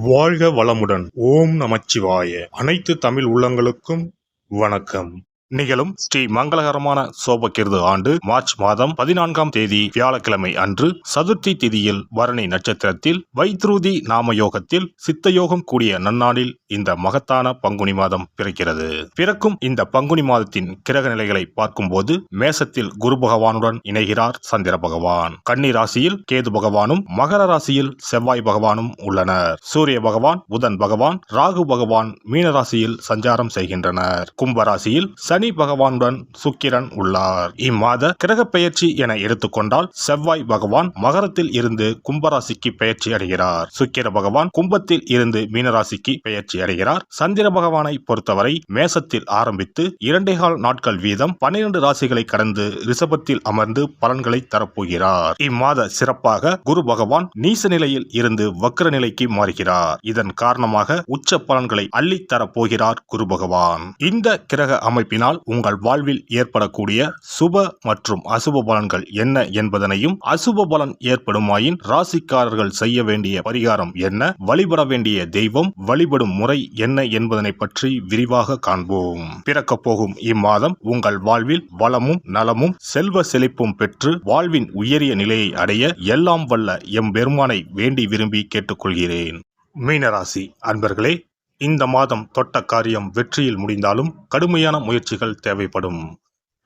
வாழ்க வளமுடன். ஓம் நமச்சிவாய. அனைத்து தமிழ் உள்ளங்களுக்கும் வணக்கம். நிகழும் ஸ்ரீ மங்களகரமான சோபகிருது ஆண்டு மார்ச் மாதம் 14ஆம் தேதி வியாழக்கிழமை அன்று சதுர்த்தி திதியில் பரணி நட்சத்திரத்தில் வைத்ருதி நாம யோகத்தில் சித்தயோகம் கூடிய நன்னாளில் இந்த மகத்தான பங்குனி மாதம் பிறக்கிறது. பிறக்கும் இந்த பங்குனி மாதத்தின் கிரக நிலைகளை பார்க்கும்போது மேசத்தில் குரு பகவானுடன் இணைகிறார் சந்திர பகவான். கன்னி ராசியில் கேது பகவானும் மகர ராசியில் செவ்வாய் பகவானும் உள்ளனர். சூரிய பகவான், புதன் பகவான், ராகு பகவான் மீன ராசியில் சஞ்சாரம் செய்கின்றனர். கும்பராசியில் சனி பகவானுடன் சுக்கிரன் உள்ளார். இம்மாத கிரக பெயர்ச்சி என எடுத்துக்கொண்டால் செவ்வாய் பகவான் மகரத்தில் இருந்து கும்பராசிக்கு பெயர்ச்சி அடைகிறார். சுக்கிர பகவான் கும்பத்தில் இருந்து மீனராசிக்கு பெயர்ச்சி அடைகிறார். சந்திர பகவானை பொறுத்தவரை மேசத்தில் ஆரம்பித்து 2.25 நாட்கள் வீதம் 12 ராசிகளை கடந்து ரிஷபத்தில் அமர்ந்து பலன்களை தரப்போகிறார். இம்மாத சிறப்பாக குரு பகவான் நீச நிலையில் இருந்து வக்ர நிலைக்கு மாறுகிறார். இதன் காரணமாக உச்ச பலன்களை அள்ளித் தரப்போகிறார் குரு பகவான். இந்த கிரக அமைப்பினால் உங்கள் வாழ்வில் ஏற்படக்கூடிய சுப மற்றும் அசுப பலன்கள் என்ன என்பதனையும், அசுப பலன் ஏற்படுமாயின் ராசிக்காரர்கள் செய்ய வேண்டிய பரிகாரம் என்ன, வழிபட வேண்டிய தெய்வம், வழிபடும் முறை என்ன என்பதனை பற்றி விரிவாக காண்போம். பிறக்க போகும் இம்மாதம் உங்கள் வாழ்வில் வளமும் நலமும் செல்வ செழிப்பும் பெற்று வாழ்வின் உயரிய நிலையை அடைய எல்லாம் வல்ல எம்பெருமானை வேண்டி விரும்பி கேட்டுக்கொள்கிறேன். மீனராசி அன்பர்களே, இந்த மாதம் தொட்ட காரியம் வெற்றியில் முடிந்தாலும் கடுமையான முயற்சிகள் தேவைப்படும்.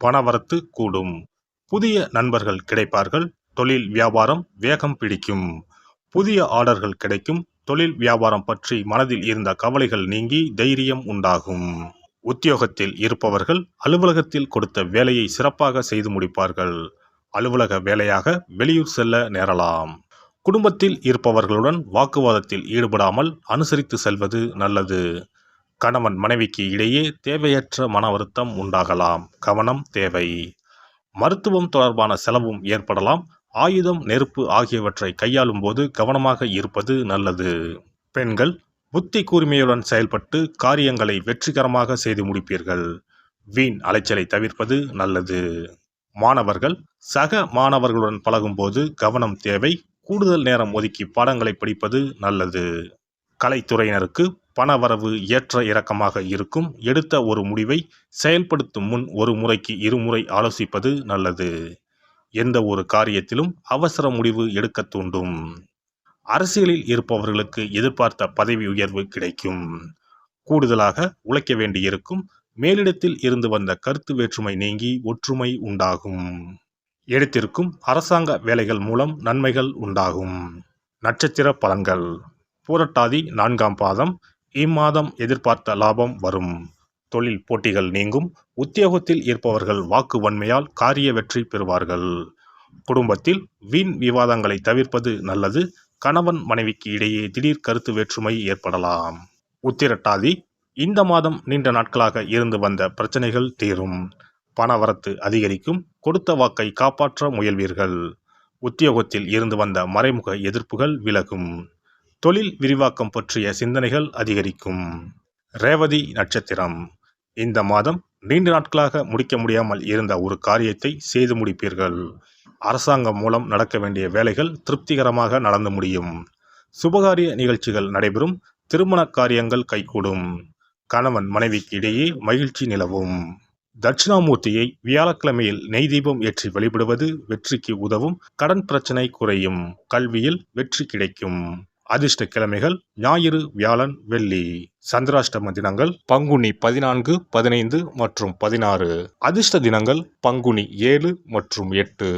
பணவரத்து கூடும். புதிய நண்பர்கள் கிடைப்பார்கள். தொழில் வியாபாரம் வேகம் பிடிக்கும். புதிய ஆர்டர்கள் கிடைக்கும். தொழில் வியாபாரம் பற்றி மனதில் இருந்த கவலைகள் நீங்கி தைரியம் உண்டாகும். உத்தியோகத்தில் இருப்பவர்கள் அலுவலகத்தில் கொடுத்த வேலையை சிறப்பாக செய்து முடிப்பார்கள். அலுவலக வேலையாக வெளியூர் செல்ல நேரலாம். குடும்பத்தில் இருப்பவர்களுடன் வாக்குவாதத்தில் ஈடுபடாமல் அனுசரித்து செல்வது நல்லது. கணவன் மனைவிக்கு இடையே தேவையற்ற மன வருத்தம் உண்டாகலாம். கவனம் தேவை. மருத்துவம் தொடர்பான செலவும் ஏற்படலாம். ஆயுதம், நெருப்பு ஆகியவற்றை கையாளும் போது கவனமாக இருப்பது நல்லது. பெண்கள் புத்தி கூர்மையுடன் செயல்பட்டு காரியங்களை வெற்றிகரமாக செய்து முடிப்பீர்கள். வீண் அலைச்சலை தவிர்ப்பது நல்லது. மாணவர்கள் சக மாணவர்களுடன் பழகும்போது கவனம் தேவை. கூடுதல் நேரம் ஒதுக்கி பாடங்களை படிப்பது நல்லது. கலைத்துறையினருக்கு பணவரவு ஏற்ற இறக்கமாக இருக்கும். எடுத்த ஒரு முடிவை செயல்படுத்தும் முன் ஒரு முறைக்கு இருமுறை ஆலோசிப்பது நல்லது. எந்த ஒரு காரியத்திலும் அவசர முடிவு எடுக்க தூண்டும். அரசியலில் இருப்பவர்களுக்கு எதிர்பார்த்த பதவி உயர்வு கிடைக்கும். கூடுதலாக உழைக்க வேண்டியிருக்கும். மேலிடத்தில் இருந்து வந்த கருத்து வேற்றுமை நீங்கி ஒற்றுமை உண்டாகும். எடுத்திருக்கும் அரசாங்க வேலைகள் மூலம் நன்மைகள் உண்டாகும். நட்சத்திர பலன்கள். பூரட்டாதி 4ஆம் பாதம். இம்மாதம் எதிர்பார்த்த லாபம் வரும். தொழில் போட்டிகள் நீங்கும். உத்தியோகத்தில் இருப்பவர்கள் வாக்கு வன்மையால் காரிய வெற்றி பெறுவார்கள். குடும்பத்தில் வீண் விவாதங்களை தவிர்ப்பது நல்லது. கணவன் மனைவிக்கு இடையே திடீர் கருத்து வேற்றுமை ஏற்படலாம். உத்திரட்டாதி. இந்த மாதம் நீண்ட நாட்களாக இருந்து வந்த பிரச்சனைகள் தீரும். பணவரத்து அதிகரிக்கும். கொடுத்த வாக்கை காப்பாற்ற முயல்வீர்கள். உத்தியோகத்தில் இருந்து வந்த மறைமுக எதிர்ப்புகள் விலகும். தொழில் விரிவாக்கம் பற்றிய சிந்தனைகள் அதிகரிக்கும். ரேவதி நட்சத்திரம். இந்த மாதம் நீண்ட நாட்களாக முடிக்க முடியாமல் இருந்த ஒரு காரியத்தை செய்து முடிப்பீர்கள். அரசாங்கம் மூலம் நடக்க வேண்டிய வேலைகள் திருப்திகரமாக நடந்து முடியும். சுபகாரிய நிகழ்ச்சிகள் நடைபெறும். திருமண காரியங்கள் கைகூடும். கணவன் மனைவிக்கு இடையே மகிழ்ச்சி நிலவும். தட்சிணாமூர்த்தியை வியாழக்கிழமையில் நெய் தீபம் ஏற்றி வழிபடுவது வெற்றிக்கு உதவும். கடன் பிரச்சனை குறையும். கல்வியில் வெற்றி கிடைக்கும். அதிர்ஷ்ட கிழமைகள் ஞாயிறு, வியாழன், வெள்ளி. சந்திராஷ்டம தினங்கள் பங்குனி 14, 15 மற்றும் 16. அதிர்ஷ்ட தினங்கள் பங்குனி 7 மற்றும் 8.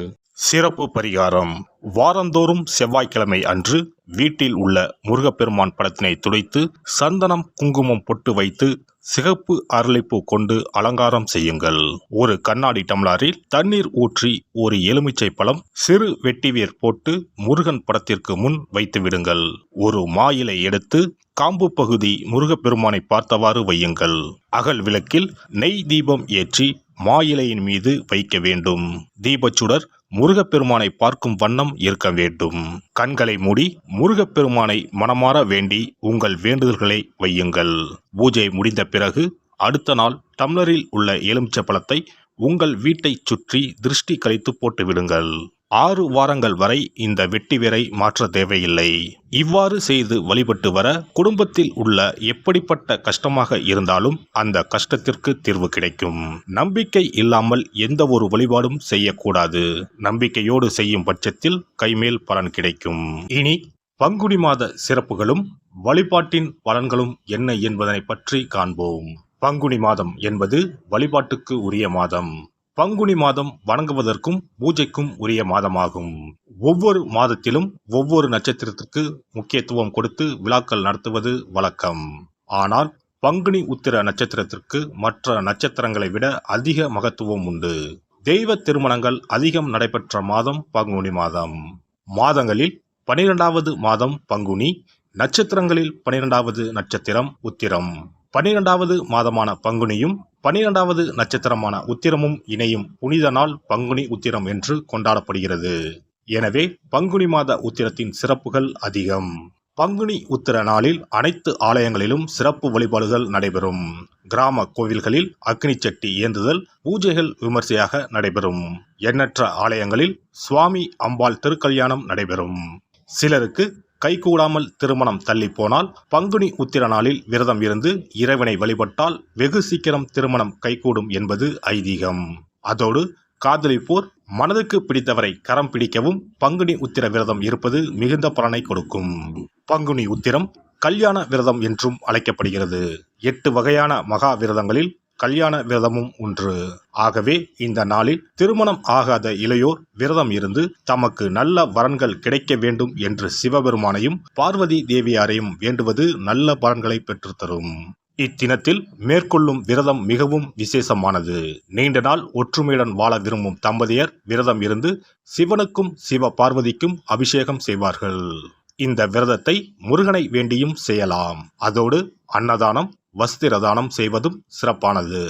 சிறப்பு பரிகாரம். வாரந்தோறும் செவ்வாய்க்கிழமை அன்று வீட்டில் உள்ள முருகப்பெருமான் படத்தினை துடைத்து சந்தனம், குங்குமம் பொட்டு வைத்து சிகப்பு அரளிப்பூ கொண்டு அலங்காரம் செய்யுங்கள். ஒரு கண்ணாடி டம்ளரில் தண்ணீர் ஊற்றி ஒரு எலுமிச்சை பழம், சிறு வெட்டிவேர் போட்டு முருகன் படத்திற்கு முன் வைத்து விடுங்கள். ஒரு மா இலை எடுத்து காம்பு பகுதி முருகப்பெருமானை பார்த்தவாறு வையுங்கள். அகல் விளக்கில் நெய் தீபம் ஏற்றி மா இலையின் மீது வைக்க வேண்டும். தீபச்சுடர் முருகப்பெருமானை பார்க்கும் வண்ணம் இருக்க வேண்டும். கண்களை மூடி முருகப்பெருமானை மனமாற வேண்டி உங்கள் வேண்டுதல்களை வையுங்கள். பூஜை முடிந்த பிறகு அடுத்த நாள் டம்ளரில் உள்ள எலுமிச்சை பழத்தை உங்கள் வீட்டைச் சுற்றி திருஷ்டி கழித்து போட்டு விடுங்கள். 6 வாரங்கள் வரை இந்த வெட்டி வேரை மாற்ற தேவையில்லை. இவ்வாறு செய்து வழிபட்டு வர குடும்பத்தில் உள்ள எப்படிப்பட்ட கஷ்டமாக இருந்தாலும் அந்த கஷ்டத்திற்கு தீர்வு கிடைக்கும். நம்பிக்கை இல்லாமல் எந்த ஒரு வழிபாடும் செய்யக்கூடாது. நம்பிக்கையோடு செய்யும் பட்சத்தில் கைமேல் பலன் கிடைக்கும். இனி பங்குனி மாத சிறப்புகளும் வழிபாட்டின் பலன்களும் என்ன என்பதனை பற்றி காண்போம். பங்குனி மாதம் என்பது வழிபாட்டுக்கு உரிய மாதம். பங்குனி மாதம் வணங்குவதற்கும் பூஜைக்கும் உரிய மாதமாகும். ஒவ்வொரு மாதத்திலும் ஒவ்வொரு நட்சத்திரத்திற்கு முக்கியத்துவம் கொடுத்து விழாக்கள் நடத்துவது வழக்கம். ஆனால் பங்குனி உத்திர நட்சத்திரத்திற்கு மற்ற நட்சத்திரங்களை விட அதிக மகத்துவம் உண்டு. தெய்வ திருமணங்கள் அதிகம் நடைபெற்ற மாதம் பங்குனி மாதம். மாதங்களில் 12வது மாதம் பங்குனி, நட்சத்திரங்களில் 12வது நட்சத்திரம் உத்திரம். 12வது மாதமான பங்குனியும் 12வது நட்சத்திரமான உத்திரமும் இணையும் புனித நாள் பங்குனி உத்திரம் என்று கொண்டாடப்படுகிறது. எனவே பங்குனி மாத உத்திரத்தின் சிறப்புகள் அதிகம். பங்குனி உத்திர நாளில் அனைத்து ஆலயங்களிலும் சிறப்பு வழிபாடுகள் நடைபெறும். கிராம கோவில்களில் அக்னி சட்டி ஏந்துதல், பூஜைகள் விமர்சையாக நடைபெறும். எண்ணற்ற ஆலயங்களில் சுவாமி அம்பாள் திருக்கல்யாணம் நடைபெறும். சிலருக்கு கைகூடாமல் திருமணம் தள்ளி போனால் பங்குனி உத்திர நாளில் விரதம் இருந்து இறைவனை வழிபட்டால் வெகு சீக்கிரம் திருமணம் கைகூடும் என்பது ஐதீகம். அதோடு காதலிப்போர் மனதுக்கு பிடித்தவரை கரம் பிடிக்கவும் பங்குனி உத்திர விரதம் இருப்பது மிகுந்த பலனை கொடுக்கும். பங்குனி உத்திரம் கல்யாண விரதம் என்றும் அழைக்கப்படுகிறது. 8 வகையான மகா விரதங்களில் கல்யாண விரதமும் ஒன்று. ஆகவே இந்த நாளில் திருமணம் ஆகாத இளையோர் விரதம் இருந்து தமக்கு நல்ல வரன்கள் கிடைக்க வேண்டும் என்று சிவபெருமானையும் பார்வதி தேவியாரையும் வேண்டுவது நல்ல பலன்களை பெற்றுத்தரும். இத்தினத்தில் மேற்கொள்ளும் விரதம் மிகவும் விசேஷமானது. நீண்ட நாள் ஒற்றுமையுடன் வாழ விரும்பும் தம்பதியர் விரதம் இருந்து சிவனுக்கும் சிவ பார்வதிக்கும் அபிஷேகம் செய்வார்கள். இந்த விரதத்தை முருகனை வேண்டியும் செய்யலாம். அதோடு அன்னதானம், வஸ்திரதானம் செய்வதும் சிறப்பானது.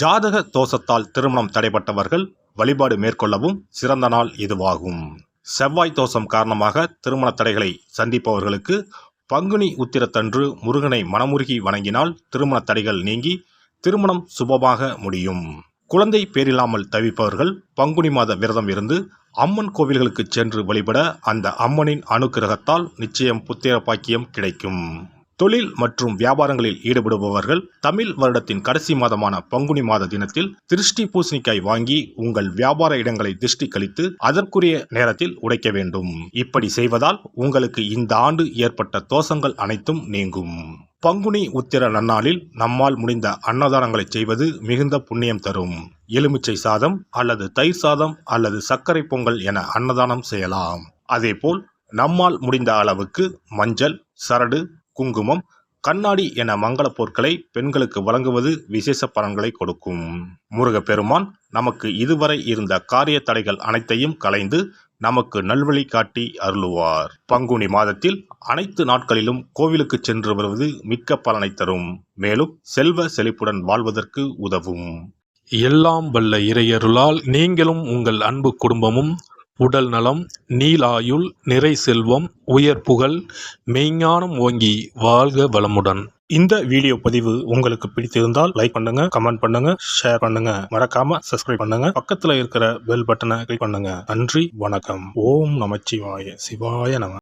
ஜாதக தோஷத்தால் திருமணம் தடைபட்டவர்கள் வழிபாடு மேற்கொள்ளவும் சிறந்த நாள் இதுவாகும். செவ்வாய் தோஷம் காரணமாக திருமண தடைகளை சந்திப்பவர்களுக்கு பங்குனி உத்திரத்தன்று முருகனை மனமுருகி வணங்கினால் திருமண தடைகள் நீங்கி திருமணம் சுபமாக முடியும். குழந்தை பேரில்லாமல் தவிப்பவர்கள் பங்குனி மாத விரதம் இருந்து அம்மன் கோவில்களுக்கு சென்று வழிபட அந்த அம்மனின் அனுக்கிரகத்தால் நிச்சயம் புத்திர பாக்கியம் கிடைக்கும். தொழில் மற்றும் வியாபாரங்களில் ஈடுபடுபவர்கள் தமிழ் வருடத்தின் கடைசி மாதமான பங்குனி மாத தினத்தில் திருஷ்டி பூசணிக்காய் வாங்கி உங்கள் வியாபார இடங்களை திருஷ்டி கழித்து அதற்குரிய நேரத்தில் உடைக்க வேண்டும். இப்படி செய்வதால் உங்களுக்கு இந்த ஆண்டு ஏற்பட்ட தோஷங்கள் அனைத்தும் நீங்கும். பங்குனி உத்திர நன்னாளில் நம்மால் முடிந்த அன்னதானங்களை செய்வது மிகுந்த புண்ணியம் தரும். எலுமிச்சை சாதம் அல்லது தயிர் சாதம் அல்லது சர்க்கரை பொங்கல் என அன்னதானம் செய்யலாம். அதேபோல் நம்மால் முடிந்த அளவுக்கு மஞ்சள், சரடு, குங்குமம், கண்ணாடி என மங்கள பொருட்களை பெண்களுக்கு வழங்குவது விசேஷ பலன்களை கொடுக்கும். முருகப்பெருமான் நமக்கு இதுவரை இருந்த காரிய தடைகள் அனைத்தையும் களைந்து நமக்கு நல்வழி காட்டி அருளுவார். பங்குனி மாதத்தில் அனைத்து நாட்களிலும் கோவிலுக்கு சென்று வருவது மிக்க பலனை தரும். மேலும் செல்வ செழிப்புடன் வாழ்வதற்கு உதவும். எல்லாம் வல்ல இறையருளால் நீங்களும் உங்கள் அன்பு குடும்பமும் உடல் நலம், நீலாயுள், நிறை செல்வம், உயர் புகழ், மெய்ஞானம் ஓங்கி வாழ்க வளமுடன். இந்த வீடியோ பதிவு உங்களுக்கு பிடித்திருந்தால் லைக் பண்ணுங்க, கமெண்ட் பண்ணுங்க, ஷேர் பண்ணுங்க. மறக்காம சப்ஸ்கிரைப் பண்ணுங்க. பக்கத்துல இருக்கிற பெல் பட்டனை கிளிக் பண்ணுங்க. நன்றி, வணக்கம். ஓம் நமச்சிவாய. சிவாய நம.